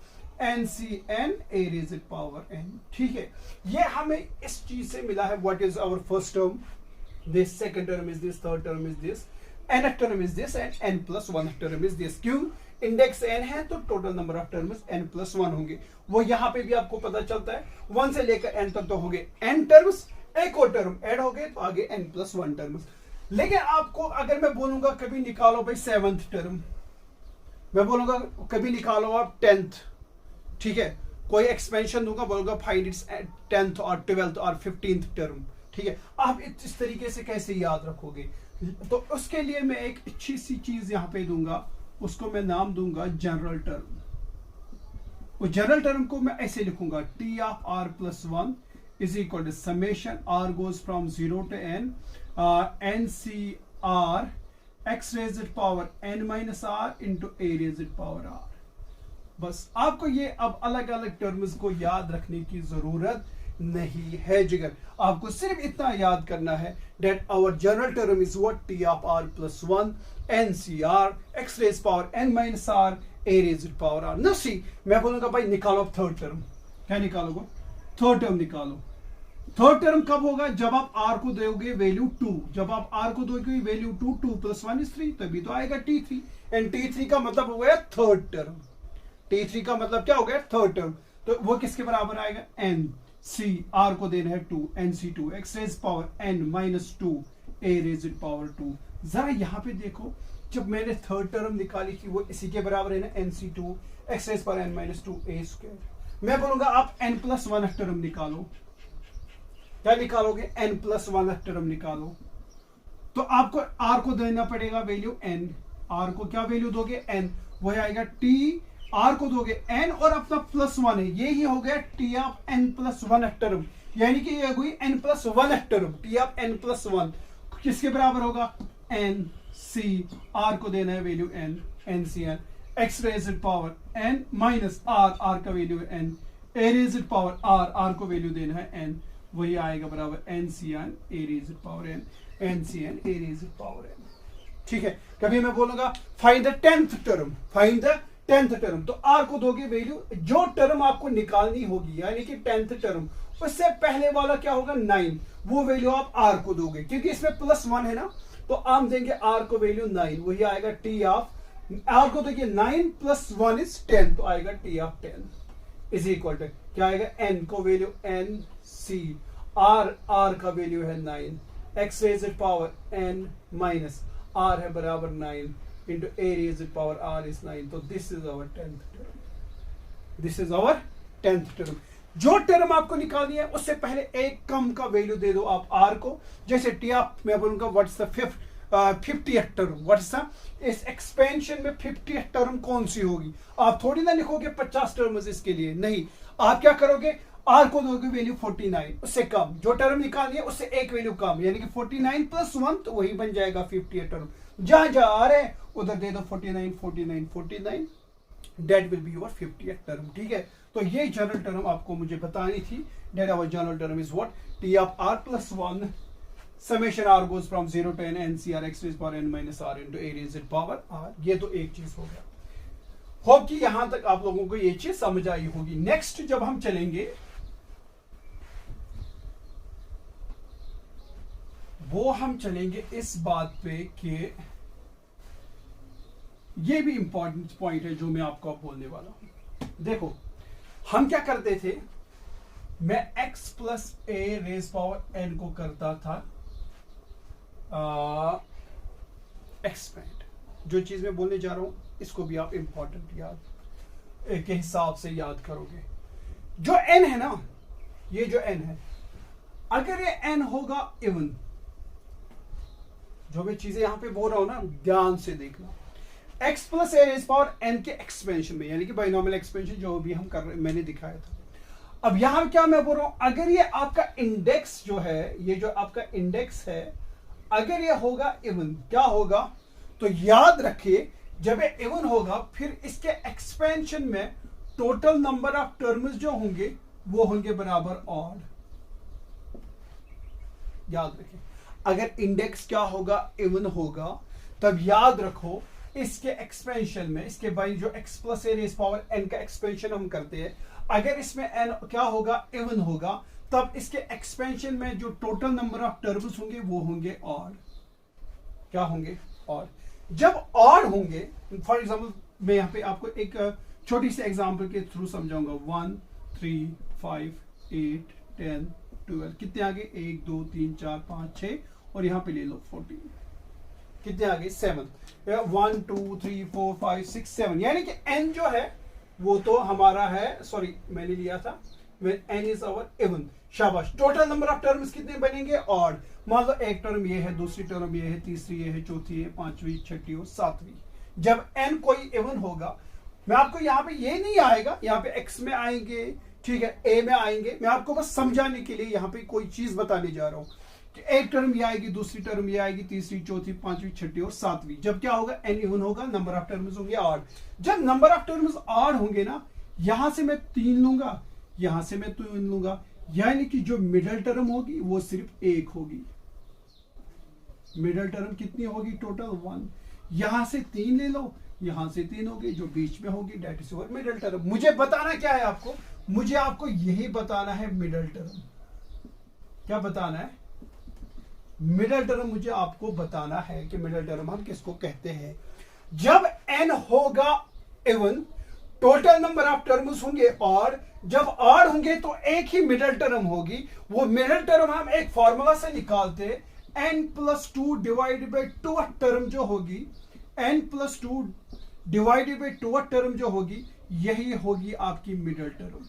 ncn a raise power n। ठीक है, ये हमें इस चीज से मिला है। What is our first term? This second term is this, third term is this, nth term is this, and n plus 1 term is this. क्यों? इंडेक्स n है तो total number of terms n plus 1 होंगे। वो यहां पे भी आपको पता चलता है 1 से लेकर n तक तो होंगे n टर्म्स, एक और टर्म ऐड हो गए तो आगे n प्लस 1 टर्म्स। लेकिन आपको अगर मैं बोलूंगा कभी निकालो भाई 7th टर्म, मैं बोलूंगा कभी निकालो आप 10th, ठीक है, कोई एक्सपेंशन दूंगा, बोलूंगा फाइंड इट्स 10th और 12th और 15th टर्म। ठीक है, आप इस तरीके से कैसे याद रखोगे? तो उसके लिए मैं एक अच्छी सी चीज यहां पे दूंगा, उसको मैं नाम दूंगा जनरल टर्म। वो जनरल टर्म को मैं ऐसे लिखूंगा, t of r plus 1 is equal to summation r goes from 0 to n ncr x raised power n minus r into a raised power r। बस आपको ये अब अलग अलग टर्म्स को याद रखने की जरूरत नहीं है जिगर, आपको सिर्फ इतना याद करना है that our general term is what? t of r plus 1 ncr x raised power n minus r a raised power r। ना सी मैं बोलूंगा भाई निकालो थर्ड टर्म। क्या निकालोगे? थर्ड टर्म निकालो। थर्ड टर्म कब होगा? जब आप r को दोगे वैल्यू 2, जब आप r को दोगे वैल्यू 2, 2 प्लस 1 इज 3, तभी तो आएगा t3, एंड t3 का मतलब हो गया थर्ड टर्म। t3 का मतलब क्या हो गया? Third term. तो वो किसके बराबर आएगा? n c r को देना है 2 nc2 x raise power n minus 2 a raise power 2। जरा यहां पे देखो, जब मैंने थर्ड टर्म निकाली थी वो इसी के बराबर है ना, nc2 x raise power n minus 2 a square. मैं बोलूंगा आप n प्लस 1 टर्म निकालो, क्या निकालोगे, n प्लस वन टर्म निकालो। तो आपको r को देना पड़ेगा वैल्यू n, r को क्या वैल्यू दोगे n, वही आएगा t, r को दोगे n और अपना प्लस वन है, ये ही हो गया t of n plus one term, यानी कि ये हुई n plus one term, t of n plus one किसके बराबर होगा, n c, r को देना है value n, n c n, x raised power n minus r, r का वैल्यू है n, a raised power r, r को वैल्यू देना है n, वही आएगा बराबर n c n a raised power n, n c n a raised power n। ठीक है, कभी मैं बोलूंगा find the 10th term, find the 10th term, तो r को दोगे वैल्यू, जो टर्म आपको निकालनी होगी यानी कि 10th टर्म, उससे पहले वाला क्या होगा 9, वो वैल्यू आप r को दोगे, क्योंकि इसमें प्लस वन है ना, तो आप देंगे r को वैल्यू 9, वही आएगा t ऑफ, r को देखिए 9 प्लस 1 इज 10, तो आएगा t of 10 is equal to क्या आएगा, n को वैल्यू n c, r का वैल्यू है 9, x raised power n minus r है बराबर 9 into a raised power r is 9, तो this is our 10th term, this is our 10th term. जो टर्म आपको निकालनी है उससे पहले एक कम का वैल्यू दे दो आप r को, जैसे t आप, मैं बोलूंगा what's the 50th term, what's the, इस एक्सपेंशन में 50th टर्म कौन सी होगी, आप थोड़ी ना लिखोगे 50 टर्म इसके लिए, नहीं, आप क्या करोगे, r को दोगे वैल्यू 49, उससे कम, जो टर्म निकालनी है उससे एक वैल्यू कम, यानी कि 49 प्लस 1, तो वही बन जाएगा 50th टर्म, जहां जहां आ रहे हैं उधर दे दो 49 49 49, that will be your 50th term. ठीक है, तो ये जनरल टर्म आपको मुझे बतानी थी, that our general term is what, t of r plus 1 summation r goes from 0 to n ncr x raise power n minus r into a raise power r, ये तो एक चीज हो गया। होप कि यहां तक आप लोगों को ये चीज समझ आई होगी। नेक्स्ट जब हम चलेंगे वो हम चलेंगे इस बात पे कि ये भी इंपॉर्टेंट पॉइंट है जो मैं आपको अब बोलने वाला हूं। देखो हम क्या करते थे, मैं x plus a raise power n को करता था एक्सपेंड, जो चीज मैं बोलने जा रहा हूं इसको भी आप इंपॉर्टेंट याद के हिसाब से याद करोगे। जो n है ना, ये जो n है, अगर ये n होगा इवन, जो मैं चीजें यहां पे बोल रहा हूं ना ध्यान से देखना, x plus a raise power n के एक्सपेंशन में, यानी कि बाइनोमियल एक्सपेंशन जो भी हम कर रहे, मैंने दिखाया था। अब यहां क्या मैं बोल रहा हूं, अगर ये आपका इंडेक्स जो है, ये जो आपका इंडेक्स है, अगर ये होगा इवन, क्या होगा, तो याद रखिए जब ये इवन होगा फिर इसके एक्सपेंशन में टोटल नंबर ऑफ टर्म्स जो होंगे वो होंगे बराबर ऑड। याद रखिए अगर इंडेक्स क्या होगा, इवन होगा, तब याद रखो इसके एक्सपेंशन में, इसके बाई जो x प्लस ए रेज़ पावर n का एक्सपेंशन हम करते हैं, अगर इसमें n क्या होगा, इवन होगा, तब इसके एक्सपेंशन में जो टोटल नंबर ऑफ टर्म्स होंगे वो होंगे ऑड। क्या होंगे, ऑड। जब ऑड होंगे, फॉर एग्जांपल मैं यहां पे आपको एक छोटी सी एग्जांपल के थ्रू समझाऊंगा, 1 3 5 8 10 12, कितने आगे, 1 2 3 4 5 6, और यहां पे ले लो 14, कितने आगे 7, 1 2 3 4 5 6 7, यानी कि n जो है वो तो हमारा है, सॉरी मैंने लिया था, n इज अवर इवन, शाबाश। टोटल नंबर ऑफ टर्म्स कितने बनेंगे, ऑड। मान लो एक टर्म ये है, दूसरी टर्म ये है, तीसरी ये है, चौथी ये, पांचवी, छठी और सातवीं। जब n कोई इवन होगा, मैं आपको यहाँ पे ये नहीं आएगा, यहाँ पे x में आएंगे, ठीक है, a में आएंगे, मैं आपको बस समझाने के लिए यहाँ पे कोई चीज बताने जा रहा हूँ कि एक टर्म ये आएगी, दूसरी टर्म ये आएगी, तीसरी, चौथी, पांचवी, छठी और सातवीं। जब क्या होगा, n इवन होगा, नंबर ऑफ टर्म्स होंगे ऑड। जब नंबर ऑफ टर्म्स ऑड होंगे ना, यहां से मैं 3 लूंगा, यहां से मैं 3 लूंगा, यानी कि जो मिडल टर्म होगी वो सिर्फ 1 होगी। मिडल टर्म कितनी होगी, टोटल 1। यहां से 3 ले लो, यहां से 3 होगी, जो बीच में होगी that is your middle term. मुझे बताना क्या है आपको, मुझे आपको यही बताना है मिडल टर्म। क्या बताना है, मिडल टर्म मुझे आपको बताना है कि मिडल टर्म हम किसको कहते हैं। जब n होगा even, total number of terms होंगे ऑड, जब ऑड होंगे तो एक ही मिडल टर्म होगी। वो मिडल टर्म हम एक फॉर्मूला से निकालते हैं, n plus 2 divided by 2 term जो होगी, n plus 2 divided by 2 term जो होगी, यही होगी आपकी मिडल टर्म।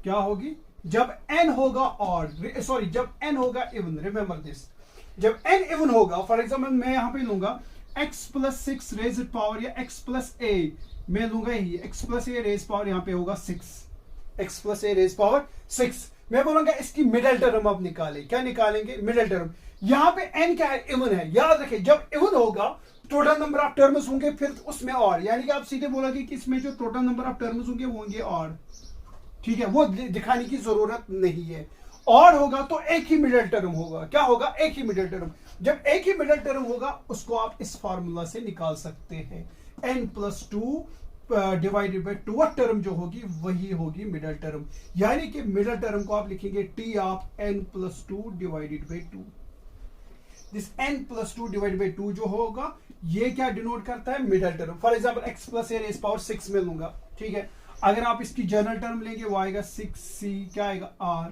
क्या होगी, जब n होगा ऑड, सॉरी जब n होगा इवन, रिमेंबर दिस, जब n इवन होगा, फॉर एग्जाम्पल मैं यहां पे लूंगा x प्लस 6 रेज पावर या x प्लस a, मैं लूंगा ही x plus a raise power, यहां पे होगा 6, x plus a raise power 6, मैं बोलूंगा इसकी मिडिल टर्म आप निकालें, क्या निकालेंगे, मिडिल टर्म। यहां पे n क्या है, इवन है, याद रखें जब इवन होगा टोटल नंबर ऑफ टर्म्स होंगे फिर उसमें और, यानी कि आप सीधे बोलोगे कि इसमें जो टोटल नंबर ऑफ टर्म्स होंगे वो होंगे और, ठीक है, वो दिखाने की जरूरत नहीं है। और होगा तो एक ही मिडिल टर्म होगा, क्या होगा, एक ही मिडिल टर्म। जब एक ही मिडिल टर्म होगा उसको आप इस फार्मूला से निकाल सकते हैं, n plus 2 divided by 2 term जो होगी वही होगी मिडिल टर्म, यानी कि मिडिल टर्म को आप लिखेंगे T of n plus 2 divided by 2। This n plus 2 divided by 2 जो होगा ये क्या डिनोट करता है, middle term. For example x plus a raise power 6 में लूंगा, ठीक है, अगर आप इसकी जनरल टर्म लेंगे वो आएगा 6c, क्या आएगा r,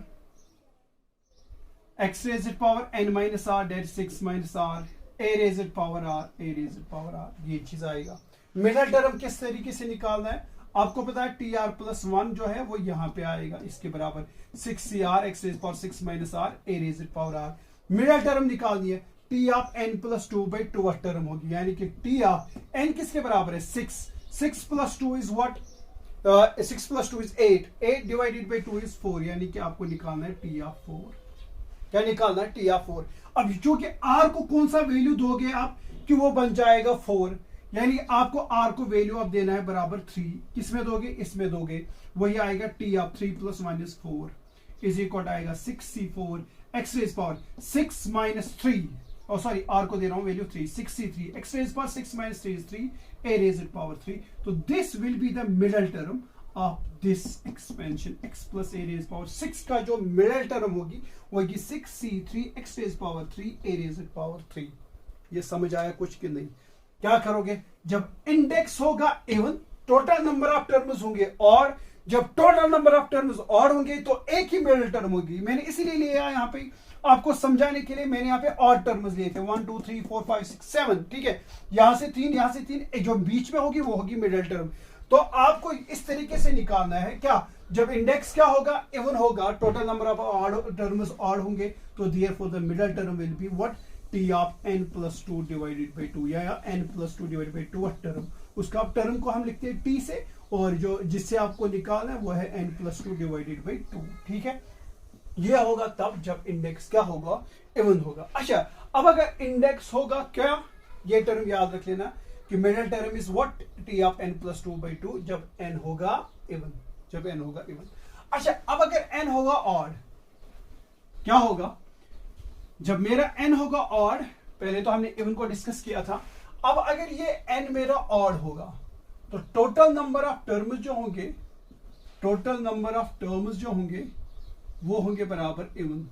x raise power n minus r that 6 minus r, a raise power r, a raise power r, ये चीज आएगा। मिडिल टर्म किस तरीके से निकालना है, आपको पता है टी आर प्लस 1 जो है वो यहां पे आएगा, इसके बराबर 6cr x raise power 6 minus r, a raise power r। Middle term निकालनी है, T of n plus 2 by 2 term होगी, यानी कि टी ऑफ n किसके बराबर है, 6 plus 2 is what, 6 plus 2 is 8 divided by 2 is 4, यानी कि आपको निकालना है टी ऑफ 4, क्या निकालना है, टी ऑफ 4। अब चूंकि r को कौन सा वैल्यू दोगे आप कि वो बन जाएगा 4, यानी आपको r को वैल्यू आप देना है बराबर 3, किसमें दोगे, इसमें दोगे, वही आएगा T of 3 plus minus 4 is equal आएगा 6c4 x raise power 6 minus 3, और सॉरी r को दे रहा हूं value 3, 6c3 x raise power 6 minus 3 is 3, a raise power 3, तो this will be the middle term of this expansion, x plus a raise power 6 का जो मिडिल टर्म होगी वो होगी 6c3 x raise power 3, a raise power 3। ये समझ आया कुछ कि नहीं, क्या करोगे, जब इंडेक्स होगा even, total number of terms होंगे और, जब टोटल नंबर ऑफ टर्म्स और होंगे तो एक ही मिडिल टर्म होगी। मैंने इसीलिए लिया यहाँ पे आपको समझाने के लिए, मैंने यहाँ पे और टर्म्स लिए थे 1 2 3 4 5 6 7, ठीक है, यहां से 3 यहां से 3, जो बीच में होगी वो होगी मिडिल टर्म। तो आपको इस तरीके से निकालना है, क्या, जब इंडेक्स क्या होगा, इवन होगा, total number of odd terms odd होंगे, तो therefore the middle term will be what, T of n plus 2 divided by 2, या n plus 2 divided by 2 term, उसका टर्म को हम लिखते हैं t से, और जो जिससे आपको निकालना है वो है n प्लस 2 डिवाइडेड बाई 2, ठीक है। ये होगा तब जब इंडेक्स क्या होगा, इवन होगा। अच्छा, अब अगर इंडेक्स होगा क्या, ये टर्म याद रख लेना कि middle term is what, T of n plus 2 by 2 जब n होगा इवन, जब n होगा इवन। अच्छा, अब अगर n होगा ऑड, क्या होगा, जब मेरा n होगा ऑड, पहले तो हमने इवन को डिस्कस किया था, अब अगर ये n मेरा ऑड होगा तो टोटल नंबर ऑफ टर्म्स जो होंगे, टोटल नंबर ऑफ टर्म्स जो होंगे वो होंगे बराबर इवन,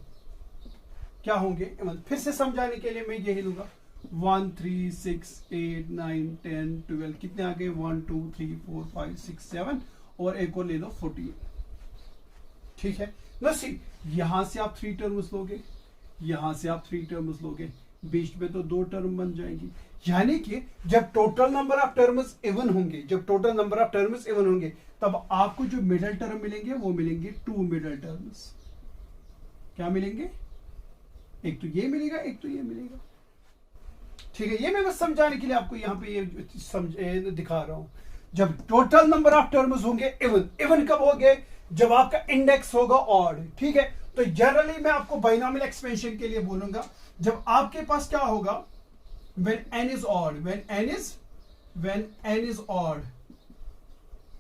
क्या होंगे, इवन। फिर से समझाने के लिए मैं यही लूंगा 1 3 6 8 9 10 12, कितने आ गए, 1 2 3 4 5 6 7, और एक और ले लो 48, ठीक है। सी यहां से आप 3 टर्म्स लोगे, यहां से आप 3 टर्म्स लोगे, बीच में तो 2 टर्म बन जाएंगी, यानी कि जब total number of terms even होंगे, जब total number of terms even होंगे तब आपको जो मिडिल टर्म मिलेंगे वो मिलेंगे 2 मिडिल टर्म्स, क्या मिलेंगे, एक तो ये मिलेगा, एक तो ये मिलेगा, ठीक है। ये मैं बस समझाने के लिए आपको यहाँ पे ये दिखा रहा हूं। जब टोटल नंबर ऑफ टर्म्स होंगे इवन, इवन कब होंगे, जब आपका इंडेक्स होगा ऑड, ठीक है। तो जनरली मैं आपको बाइनोमियल एक्सपेंशन के लिए बोलूंगा, जब आपके पास क्या होगा, when n is odd, when n is odd,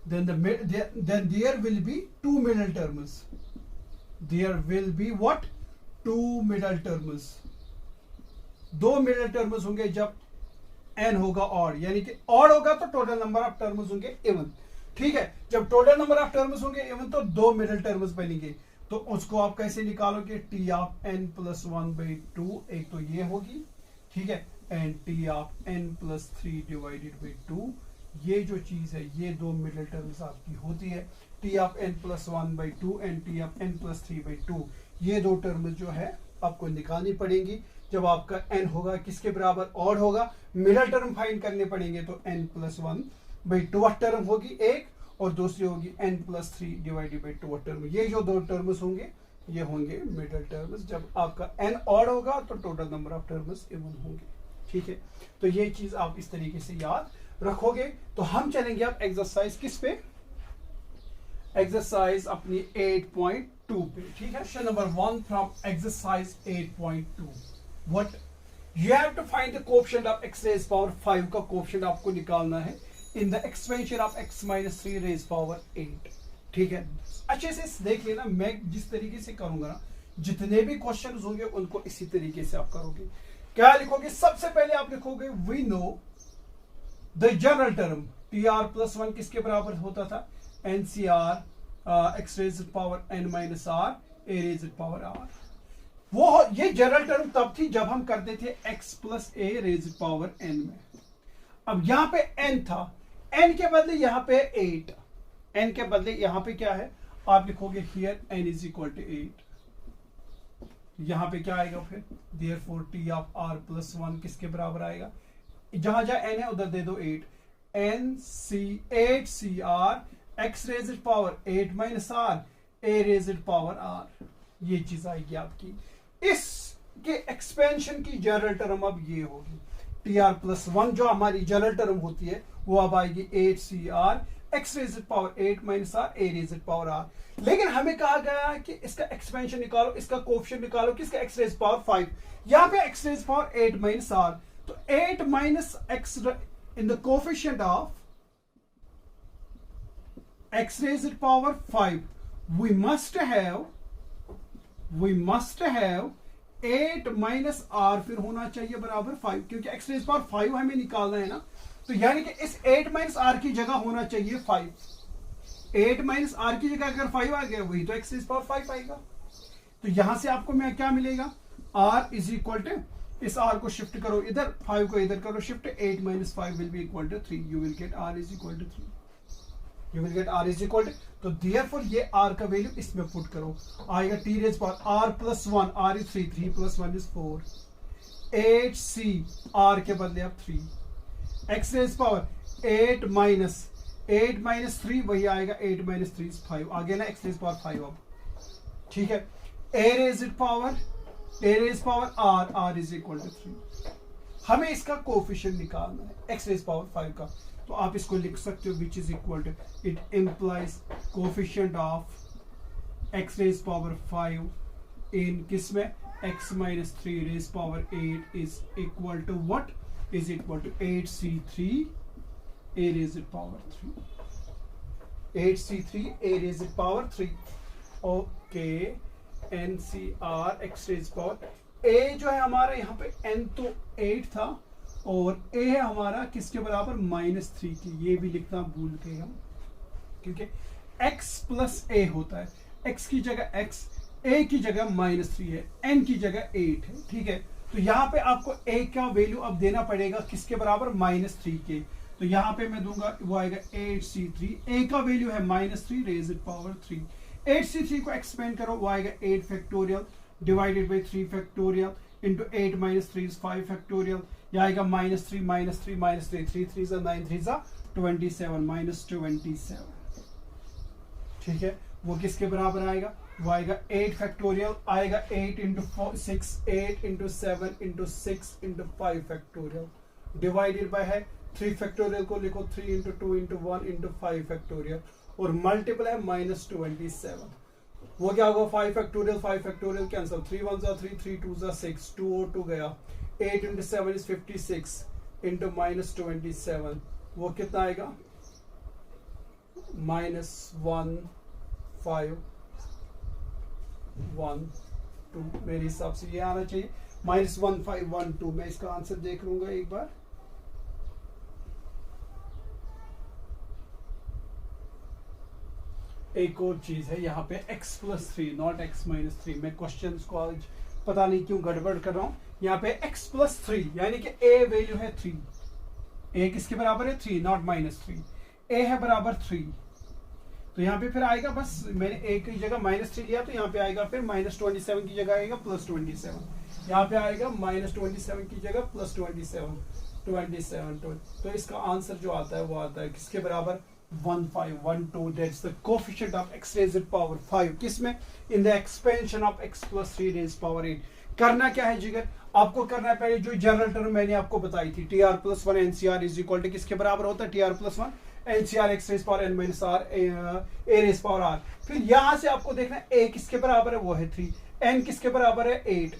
then there will be 2 middle terms, there will be what, 2 middle terms, 2 middle terms होंगे जब n होगा ऑड, यानी कि ऑड होगा तो टोटल नंबर ऑफ टर्म्स होंगे इवन, ठीक है। जब टोटल नंबर ऑफ टर्म्स होंगे इवन तो 2 मिडिल टर्म्स बनेंगे, तो उसको आप कैसे निकालोगे, T of n plus 1 by 2, एक तो ये होगी, ठीक है, and T of n plus 3 divided by 2, ये जो चीज है ये 2 मिडिल टर्म्स आपकी होती है, T of n plus 1 by 2 and T of n plus 3 by 2, ये 2 टर्म्स जो है आपको निकालनी पड़ेंगी। जब आपका n होगा किसके बराबर, ऑड होगा, मिडिल टर्म फाइंड करने पड़ेंगे, तो n प्लस 1 बाई 2 टर्म होगी एक, और दूसरी होगी n+3 डिवाइडेड बाई 2 टर्म। ये जो दो टर्म्स होंगे ये होंगे मिडल टर्म्स। जब आपका n ऑड होगा तो total number of terms even होंगे। ठीक है, तो ये चीज आप इस तरीके से याद रखोगे। तो हम चलेंगे अब एक्सरसाइज किस पे, एक्सरसाइज अपनी 8.2 पे। ठीक है, question number 1 from exercise 8.2, what you have to find the coefficient of x raise power 5 का कोएफिशिएंट आपको निकालना है in the expansion of x - 3 raise power 8। ठीक है, अच्छे से देख लेना, मैं जिस तरीके से करूंगा ना, जितने भी क्वेश्चन होंगे उनको इसी तरीके से आप करोगे। क्या लिखोगे, सबसे पहले आप लिखोगे we know the general term tr+1 किसके बराबर होता था, NCr x raise power n - r a raise power r। वो ये जनरल टर्म तब थी जब हम करते थे x + a raise power n में। अब यहां पे n था, n के बदले यहां पे 8, n के बदले यहां पे क्या है, आप लिखोगे हियर n = 8। यहां पे क्या आएगा फिर, देयरफॉर t ऑफ r+1 किसके बराबर आएगा, जहां जहां n है उधर दे दो 8, n8cr x raise power 8 - r a raise power r। ये चीज आएगी आपकी। इसके एक्सपेंशन की जनरल टर्म अब ये होगी, tr+1 जो हमारी जनरल टर्म होती है वो अब आएगी 8cr x raise power 8 - r a raise power r। लेकिन हमें कहा गया है कि इसका एक्सपेंशन निकालो, इसका कोएफिशिएंट निकालो, किसका x रेज़ पावर 5। यहां पे x रेज़ पावर 8 - r, तो 8 - x in the coefficient of x raised power 5 we must have 8 - r फिर होना चाहिए बराबर 5, क्योंकि x raised power 5 हमें निकालना है ना। तो यानी कि इस 8 - r की जगह होना चाहिए 5। 8 - r की जगह अगर 5 आ गया वही तो x raised power 5 आएगा। तो यहां से आपको मैं क्या मिलेगा, r = इस r को शिफ्ट करो इधर, 5 को इधर करो shift, 8 - 5 will be equal to 3, you will get r = 3, you will get r = तो therefore ये r का वैल्यू इसमें पुट करो, आएगा t rays power r+1, r is 3, 3 + 1 is 4, 8c r के बदले अब 3, x रेज़ पावर 8 - 3 वही आएगा 8 - 3 is 5, आगे ना x रेज़ पावर 5 अब। ठीक है, a raise power r, r = 3। हमें इसका कोएफिशिएंट निकालना है x रेज़ पावर 5 का, तो आप इसको लिख सकते हो which is equal to, it implies coefficient of x raise power 5 in किसमें, x - 3 raise power 8 is equal to what, is equal to 8c3 a raise power 3, 8c3 a raise power 3। Okay, NCr x raise power a जो है हमारा यहाँ पे n तो 8 था और a है हमारा किसके बराबर, -3 की। ये भी लिखना भूल गए हम, क्योंकि x + a होता है, x की जगह x, a की जगह -3 है, n की जगह 8 है। ठीक है, तो यहाँ पे आपको a का वैल्यू अब देना पड़ेगा किसके बराबर, -3 के। तो यहाँ पे मैं दूंगा वो आएगा 8c3, a का वैल्यू है -3 रेज़ पावर 3, 8c3 को एक्सपेंड करो वो आएगा 8 factorial divided by 3 factorial into 8 - 3 is 5 factorial. यह आएगा -3 - 3 - 3 3 3 9 3 27 -27। ठीक है, वो किसके बराबर आएगा, वो आएगा 8 फैक्टोरियल, आएगा 8 × 6, 8 × 7 × 6 × 5 फैक्टोरियल डिवाइडेड बाय है 3 फैक्टोरियल को लिखो 3 × 2 × 1 × 5 फैक्टोरियल और मल्टीपल है -27। वो क्या होगा, 5 फैक्टोरियल कैंसिल, 3 1 3, 3 2 6, 2 और 2 गया, 8 × 7 is 56 इंटू -27, वो कितना आएगा, -1512। मेरे हिसाब से ये आना चाहिए -1512। मैं इसका आंसर देख लूंगा एक बार। एक और चीज है यहाँ पे x + 3 नॉट x - 3। मैं क्वेश्चंस को आज पता नहीं क्यों गड़बड़ कर रहा हूँ। यहाँ पे x + 3 यानी कि a वैल्यू है 3, a किसके बराबर है 3 नॉट -3, a है बराबर 3। तो यहाँ पे फिर आएगा, बस मैंने a की जगह -3 लिया तो यहाँ पे आएगा फिर -27 की जगह आएगा +27, यहाँ पे आएगा -27 की जगह +27। तो इसका आंसर जो आता है वो आता है किसके बराबर, 1 5 1 2, that's the coefficient of x raised power 5 किसमें, in the expansion of x plus 3 raised power 8। करना क्या है जिगर, आपको करना है पहले जो जनरल टर्म मैंने आपको बताई थी, T R plus one N C R is equal to किसके बराबर होता है, T R plus one N C R X raise power N minus R A raise power R. फिर यहां से आपको देखना है ए किसके बराबर है, वो है 3, एन किसके बराबर है 8,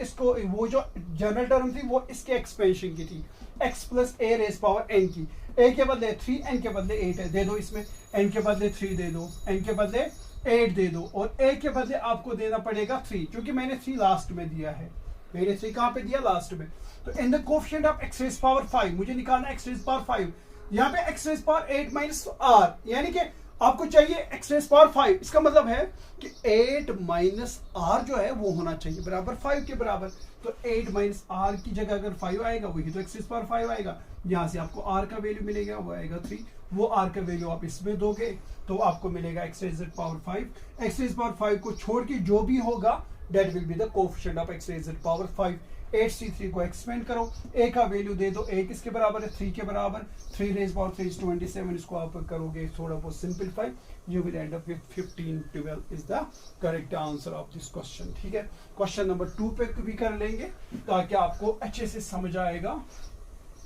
इसको वो जो जनरल टर्म थी वो इसके एक्सपेंशन की थी, x प्लस ए रेज पावर एन की, ए के बदले 3 एन के बदले 8 है, दे दो इसमें, एन के बदले 3 दे दो, एन के बदले 8 दे दो, और ए के बदले आपको देना पड़ेगा 3, क्योंकि मैंने 3 लास्ट में दिया है, मैंने 3 कहां पे दिया, लास्ट में। तो in the coefficient of x raise power 5 मुझे निकालना है x रेज पावर 5, यहाँ पे x raise power 8 minus R, यानी कि आपको चाहिए x रेज पावर 5, इसका मतलब है कि 8 माइनस आर जो है वो होना चाहिए बराबर 5 के बराबर। तो 8 माइनस आर की जगह अगर 5 आएगा वही तो x रेज पावर 5 आएगा, यहाँ से आपको r का वैल्यू मिलेगा, वो आएगा 3, वो r का वैल्यू आप इसमें दोगे तो आपको मिलेगा x raise power 5। x raise power 5 को छोड़ के जो भी होगा that will be the coefficient of x raised power 5। 8c3 को एक्सपेंड करो, a का वैल्यू दे दो, a किसके बराबर है 3 के बराबर, 3 रेज पावर 3 is 27, इसको आप करोगे थोड़ा बहुत simplify, you will end up with 1512 is the correct answer of this question। ठीक है, क्वेश्चन नंबर 2 पे भी कर लेंगे ताकि आपको अच्छे से समझ आएगा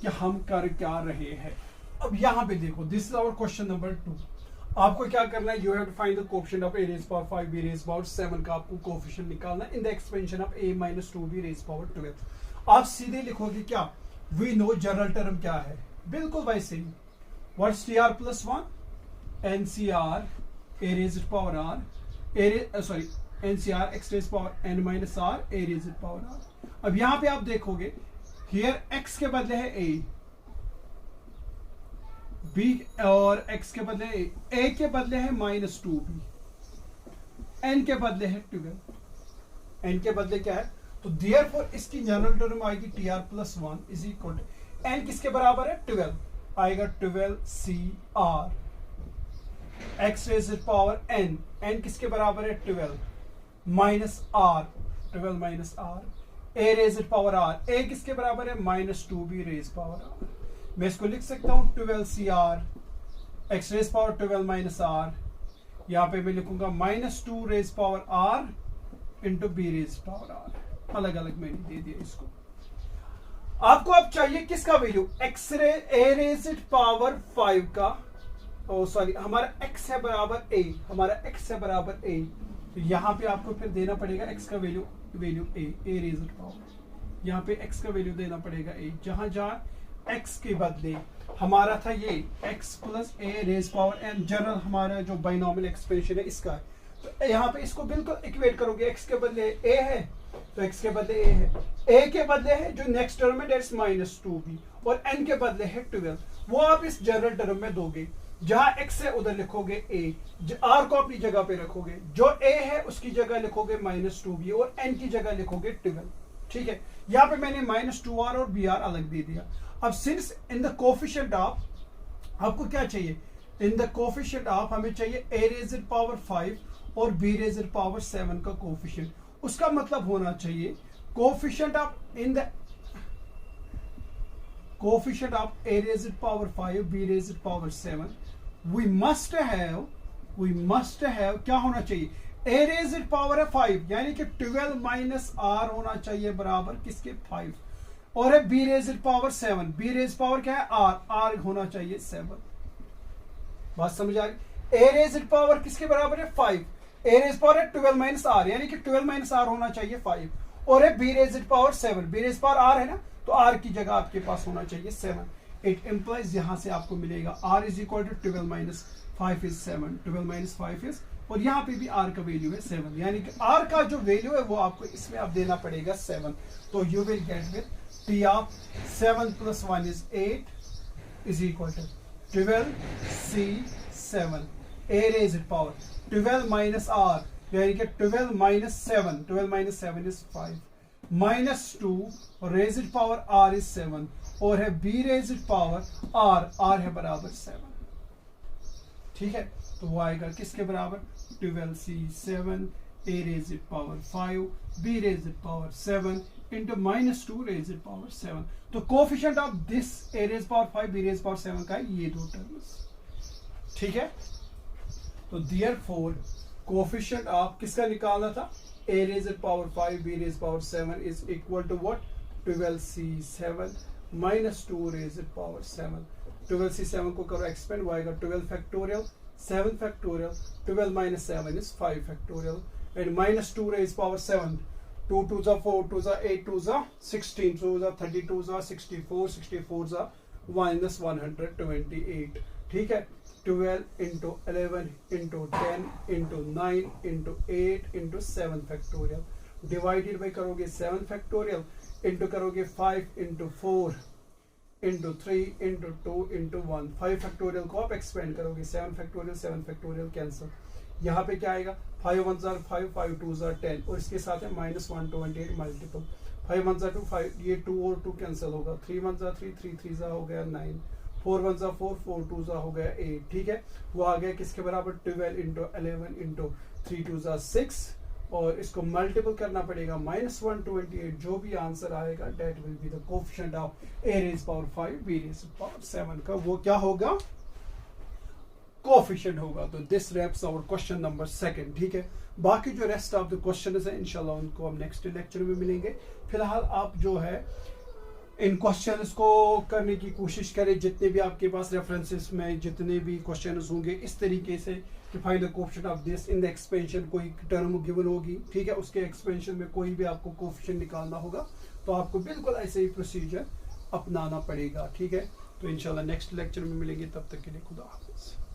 कि हम कर क्या रहे हैं। अब यहाँ पे देखो, this is our question number 2। आपको क्या करना है, you have to find the coefficient of a raise power 5 b raise power 7 का आपको कोएफिशिएंट निकालना है in the expansion of a minus 2b raise power 12। आप सीधे लिखोगे क्या, वी नो जनरल टर्म क्या है, बिल्कुल वैसे ही, what's T R plus 1 N C R A raise power R, sorry N C R X raise power N minus R A raise power R. अब यहां पे आप देखोगे हियर x के बदले है a, b और x के बदले a के बदले है माइनस 2b, n के बदले है 12, n के बदले क्या है, तो देयरफॉर इसकी जनरल टर्म आएगी T R plus 1 is equal to n किसके बराबर है 12, आएगा 12 CR x raise power n, n किसके बराबर है 12 minus r, 12 minus r, a raise power r, a किसके बराबर है minus 2b rays power r। मैं इसको लिख सकता हूं 12 CR x raise power 12 minus r, यहां पे मैं लिखूंगा minus 2 raise power r into b raise power r, अलग अलग मैंने दे दिया इसको। आपको अब चाहिए किसका वैल्यू, a रेज़ पावर 5 का, सॉरी हमारा x है बराबर a, हमारा x है बराबर a, तो यहां पे आपको फिर देना पड़ेगा x का वैल्यू a रेज़ पावर, यहां पे x का वैल्यू देना पड़ेगा a, जहां जहां x के बदले हमारा था ये x प्लस ए रेज़ पावर n, जनरल हमारा जो बाइनोमियल एक्सप्रेशन है इसका है, तो यहाँ पे इसको बिल्कुल इक्वेट करोगे, x के बदले a है तो x के बदले a है, a के बदले है जो नेक्स्ट टर्म है दैट्स माइनस 2b, और n के बदले है 12, वो आप इस जनरल टर्म में दोगे, जहां x है उधर लिखोगे a, r को अपनी जगह पे रखोगे, जो a है उसकी जगह लिखोगे माइनस 2b और n की जगह लिखोगे 12। ठीक है, यहाँ पे मैंने माइनस 2r और br अलग दे दिया। अब since in the coefficient of, आपको क्या चाहिए, इन द कोएफिशिएंट ऑफ हमें चाहिए a रेज़ पावर 5 और b रेज़ पावर 7 का कोएफिशिएंट, उसका मतलब होना चाहिए coefficient of in the coefficient of a raise power 5 b raise power 7 we must have क्या होना चाहिए, a रेज़ पावर है 5 यानी कि 12 माइनस r होना चाहिए बराबर किसके 5, और है b raise power 7, b raise power क्या है r होना चाहिए 7। बात समझ आ गई, a रेज़ पावर किसके बराबर है 5, a रेज़ पावर है 12 माइनस r यानी कि 12 माइनस r होना चाहिए 5, और है b raise power 7, b raise power r है ना, तो r की जगह आपके पास होना चाहिए 7। इट इम्प्लाइज यहां से आपको मिलेगा r is equal to 12 minus 5 is 7, 12 minus 5 is, और यहाँ पे भी r का वैल्यू है 7, यानी कि r का जो वैल्यू है वो आपको इसमें आप देना पड़ेगा 7, तो you will get with t of 7 plus 1 is 8 is equal to 12 C7 a raise power 12 minus r यानी कि 12 minus 7, 12 minus 7 is 5 minus 2 raise power r is 7, और है b रेज़ पावर r है बराबर 7। ठीक है, तो वो आएगा किसके बराबर 12 C7 a raise power 5 b raise power 7 into minus 2 raise power 7। तो coefficient of this a raise power 5 b raise power 7 का ये दो टर्म्स। ठीक है। तो therefore कोफिशिएंट आप किसका निकालना था, a raised power 5 b raised power 7 is equal to what, 12c7 minus 2 raised power 7। 12c7 को करो एक्सपेंड, वो आएगा 12 factorial 7 factorial, 12 minus 7 is 5 factorial and minus 2 raised power 7, 2 2s are 4, 2s are 8, 2s are 16, 2s are 32, 2s are 64, 64s are minus 128। ठीक है, 12 into 11 into 10 into 9 into 8 into 7 factorial, divided by करोगे 7 फैक्टोरियल, इंटू करोगे 5 into 4 into 3 into 2 into 1, 5 factorial को आप एक्सपेंड करोगे, 7 फैक्टोरियल कैंसिल, यहाँ पे क्या आएगा 5 1s are 5, 5 2s are 10 और इसके साथ है माइनस 128 मल्टीपल, 5 1s are 2, 5 ये 2 और 2 कैंसिल होगा, 3 1s are 3, 3 3s are हो गया 9, 4 1s are 4, 4 2s are हो गया 8। ठीक है, वो आ गया किसके बराबर, 12 into 11 into 3 2s are 6 और इसको मल्टीपल करना पड़ेगा माइनस 128, जो भी आंसर आएगा that will be the coefficient of a raised power 5 b raised power 7 का, वो क्या होगा, कोफिशिएंट होगा। तो this wraps our question number 2। ठीक है, बाकी जो रेस्ट ऑफ द क्वेश्चंस है इंशाल्लाह उनको हम नेक्स्ट लेक्चर में मिलेंगे। फिलहाल आप जो है इन क्वेश्चंस को करने की कोशिश करें, जितने भी आपके पास रेफरेंसेस में जितने भी क्वेश्चंस होंगे इस तरीके से कि find the coefficient of this in the expansion, कोई टर्म गिवन होगी, ठीक है, उसके एक्सपेंशन में कोई भी आपको कोफिशिएंट निकालना होगा तो आपको बिल्कुल ऐसे ही प्रोसीजर अपनाना पड़ेगा। ठीक है, तो इंशाल्लाह नेक्स्ट लेक्चर में मिलेंगे, तब तक के लिए खुदा हाफिज़।